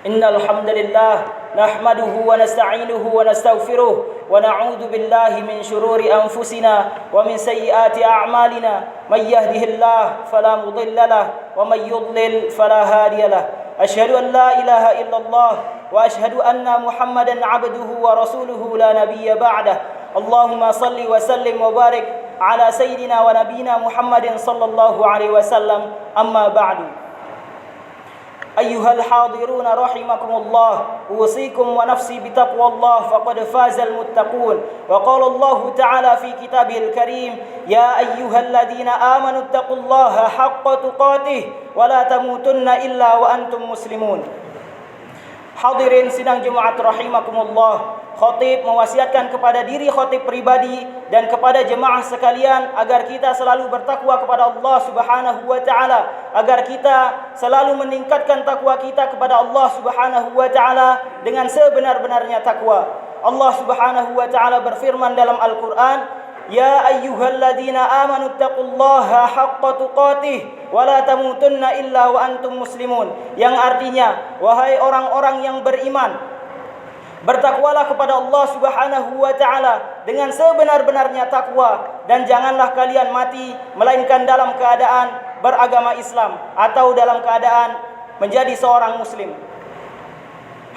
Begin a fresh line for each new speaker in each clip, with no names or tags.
إن الحمد لله نحمده ونستعينه ونستغفره ونعوذ بالله من شرور أنفسنا ومن سيئات أعمالنا من يهده الله فلا مضل له ومن يضلل فلا هادي له أشهد أن لا إله إلا الله وأشهد أن محمدا عبده ورسوله لا نبي بعده اللهم صل وسلم وبارك على سيدنا ونبينا محمد صلى الله عليه وسلم أما بعد أيها الحاضرون رحمكم الله أوصيكم ونفسي بتقوى الله فقد فاز المتقون وقال الله تعالى في كتابه الكريم يا أيها الذين آمنوا اتقوا الله حق تقاته ولا تموتن إلا وأنتم مسلمون. Hadirin sidang Jumat rahimakumullah, khatib mewasiatkan kepada diri khatib pribadi dan kepada jemaah sekalian agar kita selalu bertakwa kepada Allah Subhanahu wa taala, agar kita selalu meningkatkan takwa kita kepada Allah Subhanahu wa taala dengan sebenar-benarnya takwa. Allah Subhanahu wa taala berfirman dalam Al-Qur'an, ya ayyuhalladzina amanu taqullaha haqqa tuqatih wa la tamutunna illa wa antum muslimun, yang artinya wahai orang-orang yang beriman, bertakwalah kepada Allah Subhanahu wa taala dengan sebenar-benarnya takwa dan janganlah kalian mati melainkan dalam keadaan beragama Islam atau dalam keadaan menjadi seorang muslim.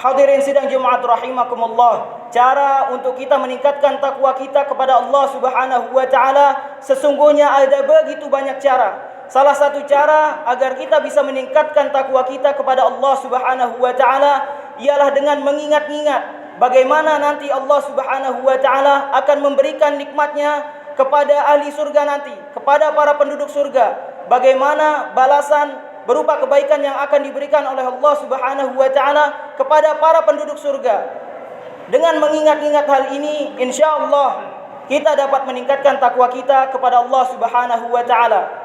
Hadirin sidang Jumat rahimakumullah, cara untuk kita meningkatkan takwa kita kepada Allah Subhanahu wa taala sesungguhnya ada begitu banyak cara. Salah satu cara agar kita bisa meningkatkan takwa kita kepada Allah Subhanahu wa taala ialah dengan mengingat-ingat bagaimana nanti Allah Subhanahu wa taala akan memberikan nikmatnya kepada ahli surga nanti, kepada para penduduk surga. Bagaimana balasan berupa kebaikan yang akan diberikan oleh Allah Subhanahu wa taala kepada para penduduk surga. Dengan mengingat-ingat hal ini, insyaallah kita dapat meningkatkan takwa kita kepada Allah Subhanahu wa taala.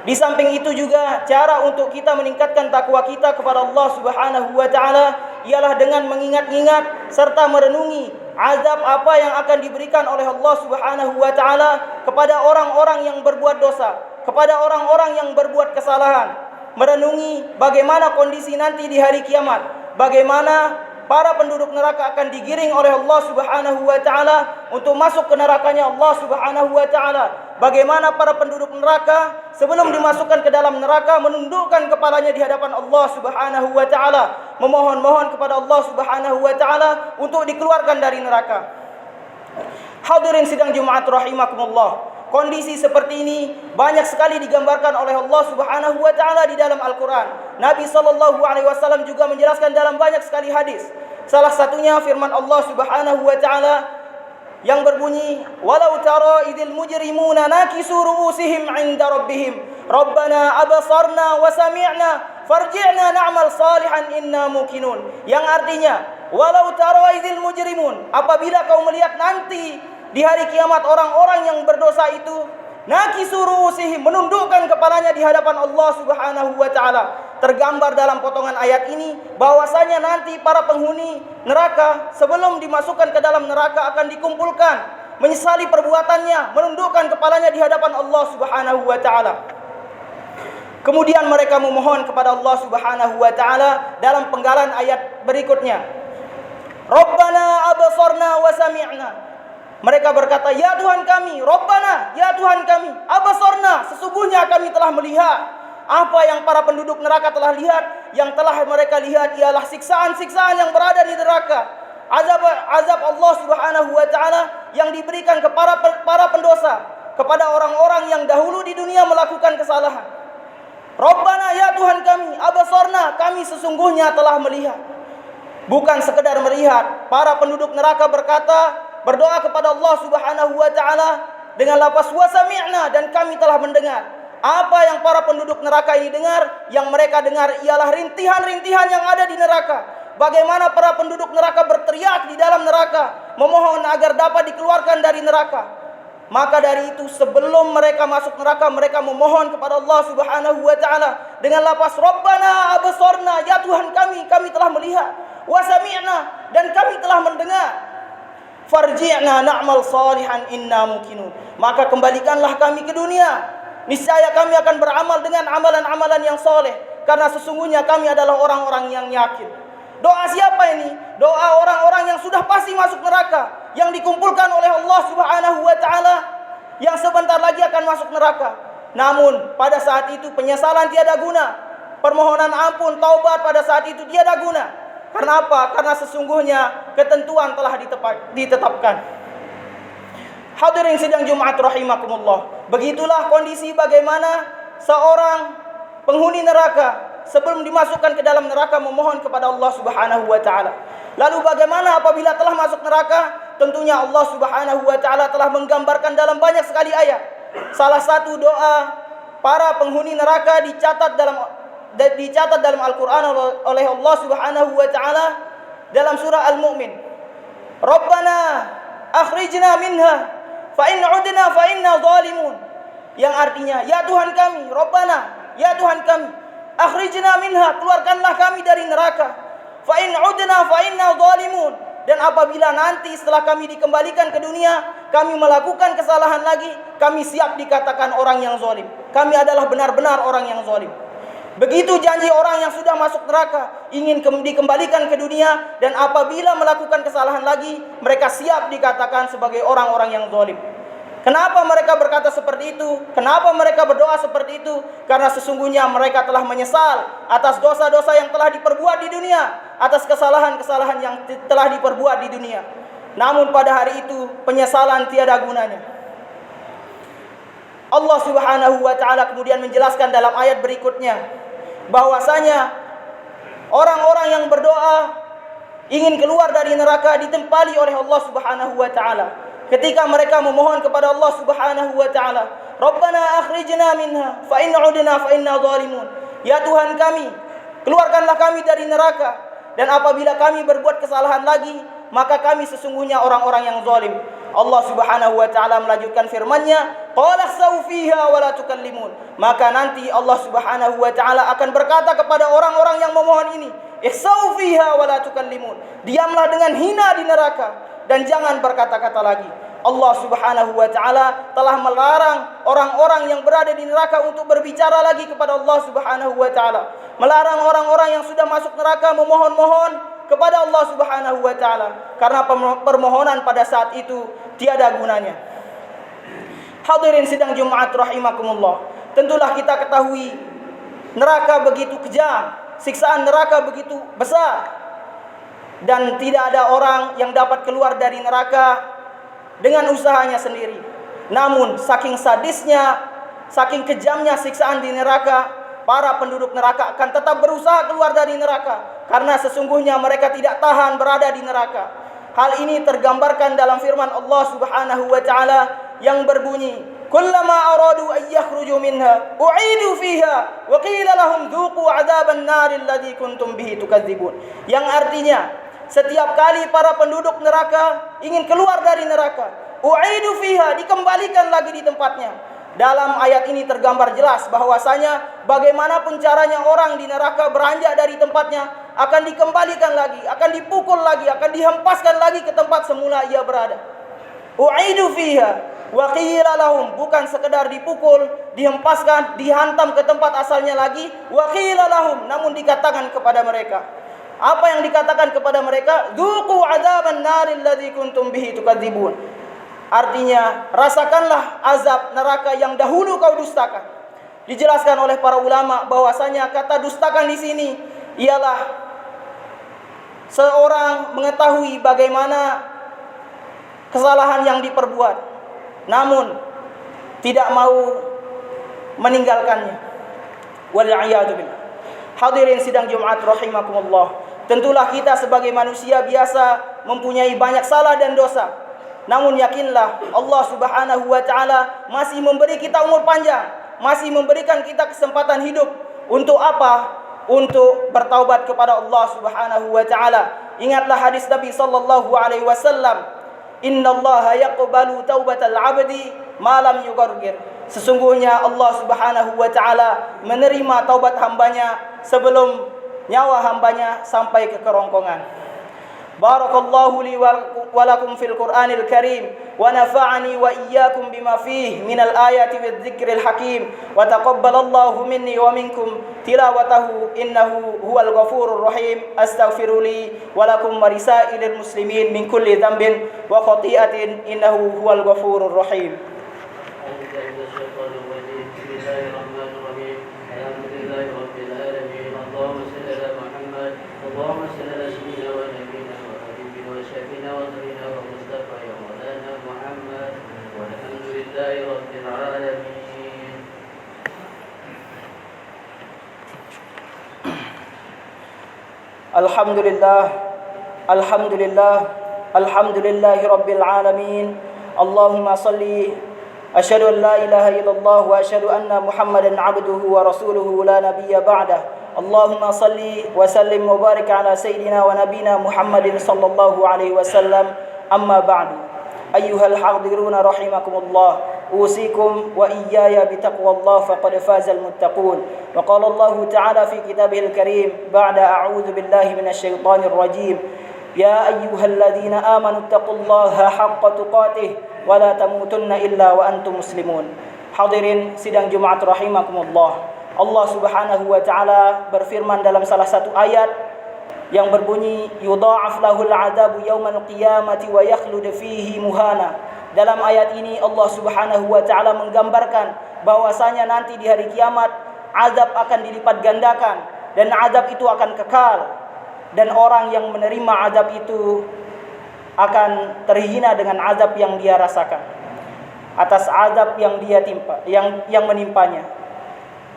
Di samping itu juga cara untuk kita meningkatkan takwa kita kepada Allah Subhanahu wa taala ialah dengan mengingat-ingat serta merenungi azab apa yang akan diberikan oleh Allah Subhanahu wa taala kepada orang-orang yang berbuat dosa, kepada orang-orang yang berbuat kesalahan. Merenungi bagaimana kondisi nanti di hari kiamat, bagaimana para penduduk neraka akan digiring oleh Allah Subhanahu wa taala untuk masuk ke nerakanya Allah Subhanahu wa taala. Bagaimana para penduduk neraka sebelum dimasukkan ke dalam neraka menundukkan kepalanya di hadapan Allah Subhanahu wa taala, memohon-mohon kepada Allah Subhanahu wa taala untuk dikeluarkan dari neraka. Hadirin sidang Jumat rahimakumullah, kondisi seperti ini banyak sekali digambarkan oleh Allah Subhanahu wa taala di dalam Al-Qur'an. Nabi sallallahu alaihi wasallam juga menjelaskan dalam banyak sekali hadis. Salah satunya firman Allah Subhanahu wa taala yang berbunyi, walau tara idil mujrimuna nakisu ru'usihim 'inda rabbihim rabbana absarna wa sami'na farji'na na'mal salihan inna muqinun, yang artinya walau tara idil mujrimun, apabila kau melihat nanti di hari kiamat orang-orang yang berdosa itu nakisu ru'usihim, menundukkan kepalanya di hadapan Allah Subhanahu wa taala. Tergambar dalam potongan ayat ini bahwasanya nanti para penghuni neraka sebelum dimasukkan ke dalam neraka akan dikumpulkan, menyesali perbuatannya, menundukkan kepalanya di hadapan Allah Subhanahu wa taala. Kemudian mereka memohon kepada Allah Subhanahu wa taala dalam penggalan ayat berikutnya, Rabbana absarna wa sami'na. Mereka berkata, ya Tuhan kami, Rabbana, ya Tuhan kami, abasarna, sesungguhnya kami telah melihat. Apa yang para penduduk neraka telah lihat, yang telah mereka lihat ialah siksaan-siksaan yang berada di neraka. Azab Allah Subhanahu wa taala yang diberikan kepada para pendosa, kepada orang-orang yang dahulu di dunia melakukan kesalahan. Rabbana, ya Tuhan kami, abasarna, kami sesungguhnya telah melihat. Bukan sekedar melihat, para penduduk neraka berdoa kepada Allah Subhanahu wa taala dengan lafaz wa sami'na, dan kami telah mendengar. Apa yang para penduduk neraka ini dengar? Yang mereka dengar ialah rintihan-rintihan yang ada di neraka. Bagaimana para penduduk neraka berteriak di dalam neraka, memohon agar dapat dikeluarkan dari neraka. Maka dari itu sebelum mereka masuk neraka, mereka memohon kepada Allah Subhanahu wa taala dengan lafaz Rabbana absarna, ya Tuhan kami telah melihat, wa sami'na, dan kami telah mendengar. Farji'na na'mal salihan inna muqinun, maka kembalikanlah kami ke dunia, niscaya kami akan beramal dengan amalan-amalan yang soleh, karena sesungguhnya kami adalah orang-orang yang yakin. Doa siapa ini? Doa orang-orang yang sudah pasti masuk neraka, yang dikumpulkan oleh Allah Subhanahu wa taala, yang sebentar lagi akan masuk neraka. Namun pada saat itu penyesalan tiada guna, permohonan ampun, taubat pada saat itu tiada guna. Karena apa? Karena sesungguhnya ketentuan telah ditetapkan. Hadirin sidang Jumat rahimakumullah. Begitulah kondisi bagaimana seorang penghuni neraka sebelum dimasukkan ke dalam neraka memohon kepada Allah Subhanahu wa taala. Lalu bagaimana apabila telah masuk neraka? Tentunya Allah Subhanahu wa taala telah menggambarkan dalam banyak sekali ayat. Salah satu doa para penghuni neraka dicatat dalam Al-Qur'an oleh Allah Subhanahu wa taala dalam surah Al-Mu'min. Rabbana akhrijna minha fa in 'udna fa inna zalimun. Yang artinya, ya Tuhan kami, Rabbana, ya Tuhan kami, akhrijna minha, keluarkanlah kami dari neraka. Fa in 'udna fa inna zalimun. Dan apabila nanti setelah kami dikembalikan ke dunia, kami melakukan kesalahan lagi, kami siap dikatakan orang yang zalim. Kami adalah benar-benar orang yang zalim. Begitu janji orang yang sudah masuk neraka, ingin dikembalikan ke dunia, dan apabila melakukan kesalahan lagi, mereka siap dikatakan sebagai orang-orang yang zalim. Kenapa mereka berkata seperti itu? Kenapa mereka berdoa seperti itu? Karena sesungguhnya mereka telah menyesal atas dosa-dosa yang telah diperbuat di dunia, atas kesalahan-kesalahan yang telah diperbuat di dunia. Namun pada hari itu penyesalan tiada gunanya. Allah Subhanahu wa taala kemudian menjelaskan dalam ayat berikutnya bahwasanya orang-orang yang berdoa ingin keluar dari neraka ditempali oleh Allah Subhanahu wa taala. Ketika mereka memohon kepada Allah Subhanahu wa taala, Rabbana akhrijna minha fa in 'udna fa inna zalimun. Ya Tuhan kami, keluarkanlah kami dari neraka, dan apabila kami berbuat kesalahan lagi, maka kami sesungguhnya orang-orang yang zalim. Allah Subhanahu wa taala melanjutkan firman-Nya, qala khsaw fiha wa la tukallimun. Maka nanti Allah Subhanahu wa taala akan berkata kepada orang-orang yang memohon ini, ihsaw fiha wa la tukallimun. Diamlah dengan hina di neraka dan jangan berkata-kata lagi. Allah Subhanahu wa taala telah melarang orang-orang yang berada di neraka untuk berbicara lagi kepada Allah Subhanahu wa taala. Melarang orang-orang yang sudah masuk neraka memohon-mohon kepada Allah Subhanahu wa taala, karena permohonan pada saat itu tiada gunanya. Hadirin sidang Jumat rahimakumullah. Tentulah kita ketahui neraka begitu kejam, siksaan neraka begitu besar, dan tidak ada orang yang dapat keluar dari neraka dengan usahanya sendiri. Namun saking sadisnya, saking kejamnya siksaan di neraka, para penduduk neraka akan tetap berusaha keluar dari neraka, karena sesungguhnya mereka tidak tahan berada di neraka. Hal ini tergambarkan dalam firman Allah Subhanahu wa taala yang berbunyi, kullama aradu an yakhruju minha u'idu fiha wa qila lahum dhuqu 'adzaban nari alladzi kuntum bihi tukadzibun. Yang artinya, setiap kali para penduduk neraka ingin keluar dari neraka, u'idu fiha, dikembalikan lagi di tempatnya. Dalam ayat ini tergambar jelas bahwasanya bagaimanapun caranya orang di neraka beranjak dari tempatnya akan dikembalikan lagi, akan dipukul lagi, akan dihempaskan lagi ke tempat semula ia berada. U'idu fiha wa qila lahum, bukan sekedar dipukul, dihempaskan, dihantam ke tempat asalnya lagi, wa qila lahum, namun dikatakan kepada mereka. Apa yang dikatakan kepada mereka? Dzuqu 'adzaban naril ladzi kuntum bihi tukadzibun. Artinya, rasakanlah azab neraka yang dahulu kau dustakan. Dijelaskan oleh para ulama bahwasanya kata dustakan di sini ialah seorang mengetahui bagaimana kesalahan yang diperbuat, namun tidak mau meninggalkannya. Wal'iyadu billah. Hadirin sidang Jumat rahimakumullah. Tentulah kita sebagai manusia biasa mempunyai banyak salah dan dosa. Namun yakinlah Allah Subhanahu wa taala masih memberi kita umur panjang, masih memberikan kita kesempatan hidup. Untuk apa? Untuk bertaubat kepada Allah Subhanahu wa taala. Ingatlah hadis Nabi sallallahu alaihi wasallam, innallaha yaqbalu taubatal 'abdi ma lam yughargir. Sesungguhnya Allah Subhanahu wa taala menerima taubat hambanya sebelum nyawa hambanya sampai ke kerongkongan. Barakallahu li wa lakum fil Qur'anil Karim wa nafa'ani wa iyyakum bima fihi minal ayati wadh-dhikril hakim wa taqabbalallahu minni wa minkum tilawatahu innahu huwal ghafurur rahim. Astaghfiru li wa lakum wa lisairil muslimin min kulli dhanbin wa khati'atin innahu huwal ghafurur rahim.
اللهم صل على سيدنا ونبينا وحبيبنا وشفينا ونبينا ومصطفى يا مولانا محمد والحمد لله رب العالمين.
Alhamdulillah, alhamdulillah, alhamdulillahi rabbil alamin. Allahumma salli, asyhadu an la ilaha illallah wa asyhadu anna Muhammadan abduhu wa rasuluhu la nabiyya ba'dah. Allahumma salli wa sallim wa barik ala sayyidina wa nabina Muhammadin sallallahu alaihi wasallam. Amma ba'du. Ayyuhal hadiruna rahimakumullah. Usikum wa iyaya bitaqwallah faqad fazal muttaqun. Wa qala Allah ta'ala fi kitabihil karim ba'da a'udzu billahi minasy syaithanir rajim. Ya ayyuhalladzina amanu taqullaha haqqa tuqatih wa la tamutunna illa wa antum muslimun. Hadirin sidang Jumat rahimakumullah. Allah Subhanahu wa taala berfirman dalam salah satu ayat yang berbunyi yudha'af lahul 'adzabu yaumal qiyamati wa yakhlud fihi muhana. Dalam ayat ini Allah Subhanahu wa taala menggambarkan bahwasanya nanti di hari kiamat azab akan dilipat gandakan dan azab itu akan kekal dan orang yang menerima azab itu akan terhina dengan azab yang dia rasakan atas azab yang dia yang menimpanya.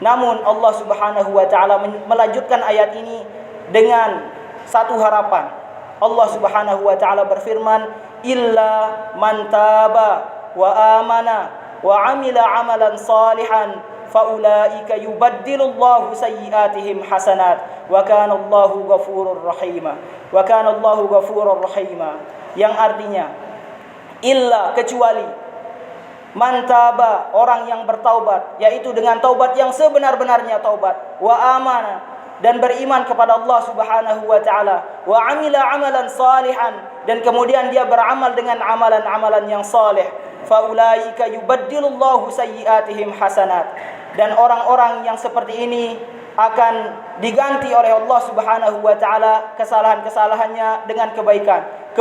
Namun Allah Subhanahu wa taala melanjutkan ayat ini dengan satu harapan. Allah Subhanahu wa taala berfirman, "Illa man taba wa amana wa amila amalan salihan faulaika yubaddilullahu sayyi'atihim hasanat wa kana Allahu ghafurur rahima." Wa kana Allahu ghafurur rahima. Yang artinya illa kecuali man taba, orang yang bertaubat, yaitu dengan taubat yang sebenar-benarnya taubat, wa amana, dan beriman kepada Allah Subhanahu wa taala, wa amila amalan salihan, dan kemudian dia beramal dengan amalan-amalan yang saleh, faulaika yubaddilullahu sayyi'atihim hasanat, dan orang-orang yang seperti ini akan diganti oleh Allah Subhanahu wa taala kesalahan-kesalahannya dengan kebaikan,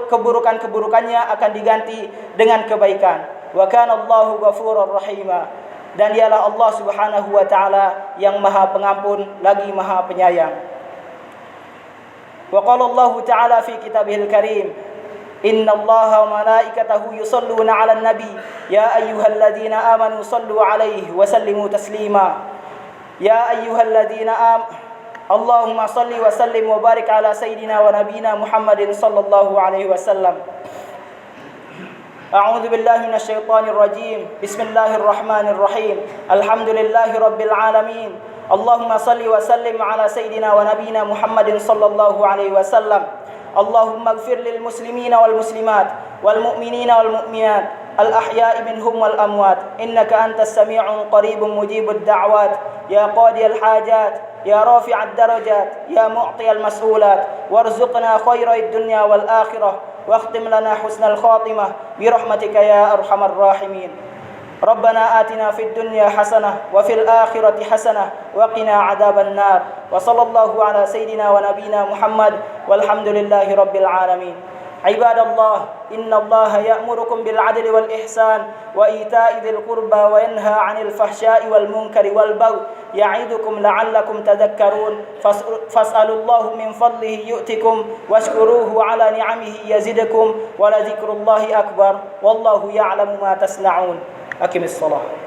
keburukan-keburukannya akan diganti dengan kebaikan. Wa kana Allahu ghafurur rahima, dan dialah Allah Subhanahu wa taala yang Maha Pengampun lagi Maha Penyayang. Wa qala Allah taala fi kitabihil karim, innallaha wa malaikatahu yusholluna 'alan nabi ya ayyuhalladzina amanu shallu 'alaihi wa sallimu taslima. Ya ayyuhalladzina Allahumma shalli wa sallim wa barik ala sayyidina wa nabina Muhammadin sallallahu alaihi wasallam. أعوذ بالله من الشيطان الرجيم. بسم الله الرحمن الرحيم. الحمد لله رب العالمين. اللهم صل وسلم على سيدنا ونبينا محمد صلى الله عليه وسلم. اللهم اغفر للمسلمين والمسلمات والمؤمنين والمؤمنات الأحياء منهم والأموات إنك أنت السميع قريب مجيب الدعوات يا قاضي الحاجات يا رافع الدرجات يا معطي المسؤولات وارزقنا خير الدنيا والآخرة واختم لنا حسن الخاتمة برحمتك يا أرحم الراحمين. ربنا آتنا في الدنيا حسنة وفي الآخرة حسنة وقنا عذاب النار. وصلى الله على سيدنا ونبينا محمد والحمد لله رب العالمين. عباد الله إن الله يأمركم بالعدل والإحسان وإيتاء ذي القربى وينهى عن الفحشاء والمنكر والبغي يعظكم لعلكم تذكرون. فاسألوا الله من فضله يؤتكم واشكروه على نعمه يزدكم ولذكر الله أكبر والله يعلم ما تصنعون. أقم الصلاة.